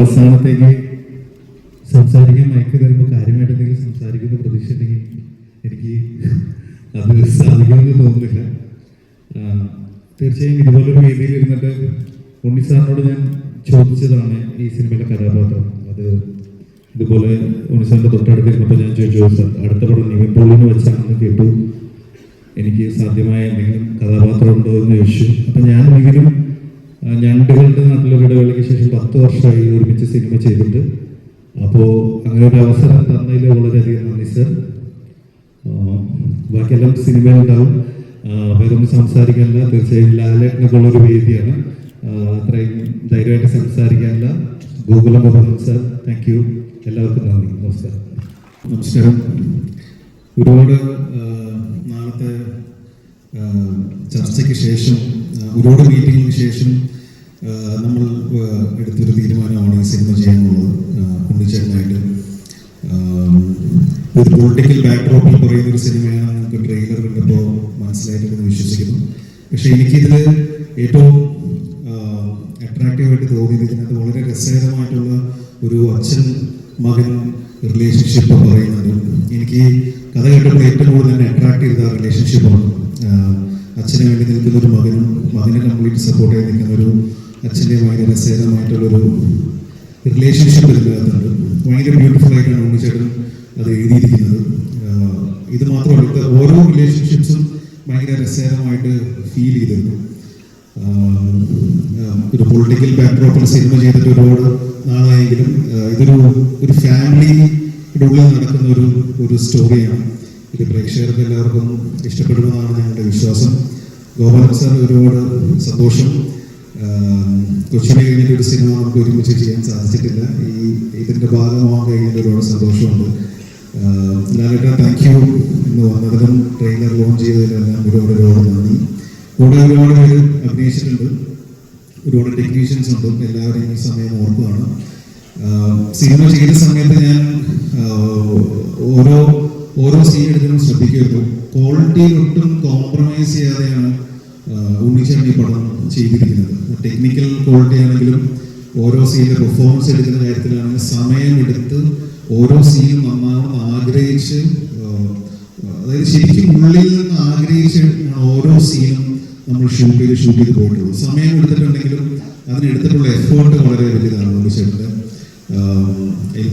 അവസാനത്തേക്ക് സംസാരിക്കാൻ മയക്ക് തരുമ്പോൾ കാര്യമായിട്ട് എന്തെങ്കിലും സംസാരിക്കുന്ന പ്രതീക്ഷ ഉണ്ടെങ്കിൽ എനിക്ക് അത് സാധിക്കുമെന്ന് തോന്നുന്നില്ല. തീർച്ചയായും ഇതുപോലൊരു വേദിയിൽ ഇരുന്നിട്ട് ഉണ്ണി സാറിനോട് ഞാൻ ചോദിച്ചതാണ് ഈ സിനിമയിലെ കഥാപാത്രം. അത് ഇതുപോലെ ഉണ്ണി സാറിൻ്റെ തൊട്ടടുത്തിരുന്നപ്പോൾ ഞാൻ ചോദിച്ചു, സാർ അടുത്ത പടം നിവിൻ പോളിനെ വെച്ചാണെന്ന് കേട്ടു, എനിക്ക് സാധ്യമായ എന്തെങ്കിലും കഥാപാത്രം ഉണ്ടോ എന്ന് ചോദിച്ചു. അപ്പം ഞാൻ ഒരിക്കലും ഞണ്ടുകളുടെ നാട്ടിലൊരു ഇടവേളയ്ക്ക് ശേഷം 10 വർഷമായി ഒരുമിച്ച് സിനിമ ചെയ്തിട്ട്. അപ്പോൾ അങ്ങനെ ഒരു അവസരം തന്നതിൽ വളരെയധികം നന്ദി സർ. ബാക്കിയെല്ലാം സിനിമയിലുണ്ടാവും, വേറൊന്നും സംസാരിക്കാനില്ല. തീർച്ചയായും ലാലേട്ടനൊക്കെ ഉള്ളൊരു വേദിയാണ്, അത്രയും ധൈര്യമായിട്ട് സംസാരിക്കാനില്ല. Gokulam Gopalan sir, thank you. എല്ലാവർക്കും നന്ദി. നമസ്കാരം. നമസ്കാരം. ഒരുപാട് നാളത്തെ ചർച്ചയ്ക്ക് ശേഷം, ഒരുപാട് മീറ്റിങ്ങിന് ശേഷം നമ്മൾ എടുത്തൊരു തീരുമാനമാണ് ഈ സിനിമ ചെയ്യാനുള്ളത്. ഉണ്ണിച്ചേട്ടനായിട്ട് ഒരു പൊളിറ്റിക്കൽ ബാക്ക്ഡ്രോപ്പിൽ പറയുന്ന ഒരു സിനിമയാണ് നമുക്ക് ട്രെയിലർ കണ്ടപ്പോൾ മനസ്സിലായിട്ടെന്ന് വിശ്വസിക്കുന്നു. പക്ഷെ എനിക്കിതിൽ ഏറ്റവും അട്രാക്റ്റീവായിട്ട് തോന്നിയത് ഇതിനകത്ത് വളരെ രസകരമായിട്ടുള്ള ഒരു അച്ഛൻ മകൻ റിലേഷൻഷിപ്പ് പറയുന്നത്. എനിക്ക് കഥ കേട്ടപ്പോൾ ഏറ്റവും കൂടുതൽ തന്നെ അട്രാക്ട് ചെയ്ത റിലേഷൻഷിപ്പാണ്. അച്ഛന് വേണ്ടി നിൽക്കുന്ന ഒരു മകനും മകനെ കംപ്ലീറ്റ് സപ്പോർട്ട് ചെയ്ത് നിൽക്കുന്ന ഒരു അച്ഛൻ്റെ ഭയങ്കര രസകരമായിട്ടുള്ളൊരു റിലേഷൻഷിപ്പ് ഇതിനകത്തുണ്ട്. ഭയങ്കര ബ്യൂട്ടിഫുൾ ആയിട്ടാണ് ഉണ്ണിച്ചേട്ടൻ അത് എഴുതിയിരിക്കുന്നത്. ഇത് മാത്രമല്ല, ഓരോ റിലേഷൻഷിപ്സും ഭയങ്കര രസകരമായിട്ട് ഫീൽ ചെയ്തിരുന്നു. ഒരു പൊളിറ്റിക്കൽ ബാക്ക്ഡ്രോപ്പിൽ സിനിമ ചെയ്തിട്ട് ഒരുപാട് നാളായെങ്കിലും ഇതൊരു ഫാമിലിയുടെ ഉള്ളിൽ നടക്കുന്ന ഒരു സ്റ്റോറിയാണ്. ഇത് പ്രേക്ഷകർക്ക് എല്ലാവർക്കും ഇഷ്ടപ്പെടുമെന്നാണ് ഞങ്ങളുടെ വിശ്വാസം. ഗോപാലൻ സാർ, ഒരുപാട് സന്തോഷം. കൊച്ചിനെ കഴിഞ്ഞിട്ട് ഒരു സിനിമ നമുക്ക് ഒരുമിച്ച് ചെയ്യാൻ സാധിച്ചിട്ടില്ല. ഇതിൻ്റെ ഭാഗമാകാൻ കഴിഞ്ഞിട്ട് ഒരുപാട് സന്തോഷമുണ്ട്. ലാലേട്ട, താങ്ക് യു. ഇന്ന് വന്നതിലും ട്രെയിലർ ലോഞ്ച് ചെയ്തതിലെല്ലാം ഒരുപാട് നന്ദി. കൂടെ ഒരുപാട് പേര് അഭിനയിച്ചിട്ടുണ്ട്, ഒരുപാട് ടെക്നീഷ്യൻസ് ഉണ്ട്. എല്ലാവരെയും ഈ സമയം ഓർക്കുകയാണ്. സിനിമ ചെയ്ത സമയത്ത് ഞാൻ ഓരോ സീൻ എടുക്കാനും ശ്രദ്ധിക്കുമായിരുന്നു. ക്വാളിറ്റിയിൽ ഒട്ടും കോംപ്രമൈസ് ചെയ്യാതെയാണ് ഉണ്ണിച്ചേട്ടൻ ഈ പടം ചെയ്തിരിക്കുന്നത്. ടെക്നിക്കൽ ക്വാളിറ്റി ആണെങ്കിലും ഓരോ സീനിൽ പെർഫോമൻസ് എടുക്കുന്ന കാര്യത്തിലാണെങ്കിൽ സമയമെടുത്ത് ഓരോ സീനും നന്നാവണം ആഗ്രഹിച്ച്, അതായത് ശരിക്കും ഉള്ളിൽ നിന്ന് ആഗ്രഹിച്ച് ഓരോ സീനും നമ്മൾ ഷൂട്ട് ചെയ്ത് പോയിട്ടുള്ളൂ. സമയം എടുത്തിട്ടുണ്ടെങ്കിലും അതിനെടുത്തിട്ടുള്ള എഫേർട്ട് വളരെ വലുതാണ് ഉണ്ണിച്ചേട്ടൻ്റെ.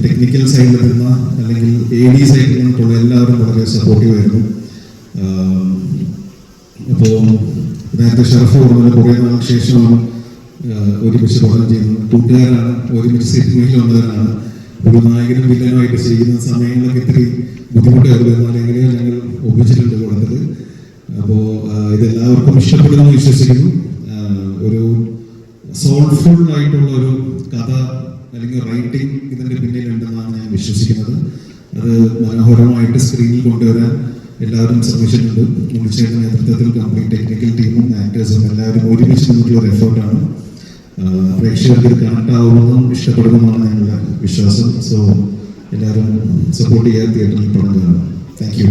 ടെക്നിക്കൽ സൈഡിൽ നിന്ന അല്ലെങ്കിൽ AD സൈഡിൽ നിന്നിട്ടുള്ള എല്ലാവരും വളരെ സപ്പോർട്ടീവായിരുന്നു. അപ്പോൾ നേരത്തെ ഷറഫ് പറഞ്ഞത് കുറേ നാൾക്ക് ശേഷമാണ് ഒരുമിച്ച് പഠനം ചെയ്യുന്നത്. കൂട്ടുകാരാണ്, ഒരുമിച്ച് സിനിമയിൽ വന്നവരാണ്. ഒരു നായകനും വില്ലനുമായിട്ട് ചെയ്യുന്ന സമയങ്ങളൊക്കെ ഇത്തിരി ബുദ്ധിമുട്ടായിരുന്നു. എന്നാൽ എങ്ങനെയോ ഞങ്ങൾ ഒപ്പിച്ചിട്ടുണ്ട് കൂടത്തിൽ. അപ്പോൾ ഇതെല്ലാവർക്കും ഇഷ്ടപ്പെടുമെന്ന് വിശ്വസിക്കുന്നു. ഒരു സോൾഫുൾ ആയിട്ടുള്ള ഒരു കഥ അല്ലെങ്കിൽ റൈറ്റിംഗ് ഇതിൻ്റെ പിന്നിലുണ്ടെന്നാണ് ഞാൻ വിശ്വസിക്കുന്നത്. അത് മനോഹരമായിട്ട് സ്ക്രീനിൽ കൊണ്ടുവരാൻ എല്ലാവരും ശ്രമിച്ചിട്ടുണ്ട്. ഉണ്ണിച്ചേട്ടൻ്റെ നേതൃത്വത്തിൽ കംപ്ലീറ്റ് ടെക്നിക്കൽ ടീമും ആക്ടേഴ്സും എല്ലാവരും ഒരുമിച്ച് നിന്നിട്ടുള്ള ഒരു എഫേർട്ടാണ്. പ്രേക്ഷകർക്ക് ഇത് കണക്ട് ആവുന്നതും ഇഷ്ടപ്പെടുന്നതുമാണ് ഞങ്ങളുടെ വിശ്വാസം. സോ എല്ലാവരും സപ്പോർട്ട് ചെയ്യാൻ തിയേറ്ററിൽ പടം കാണും. Thank you.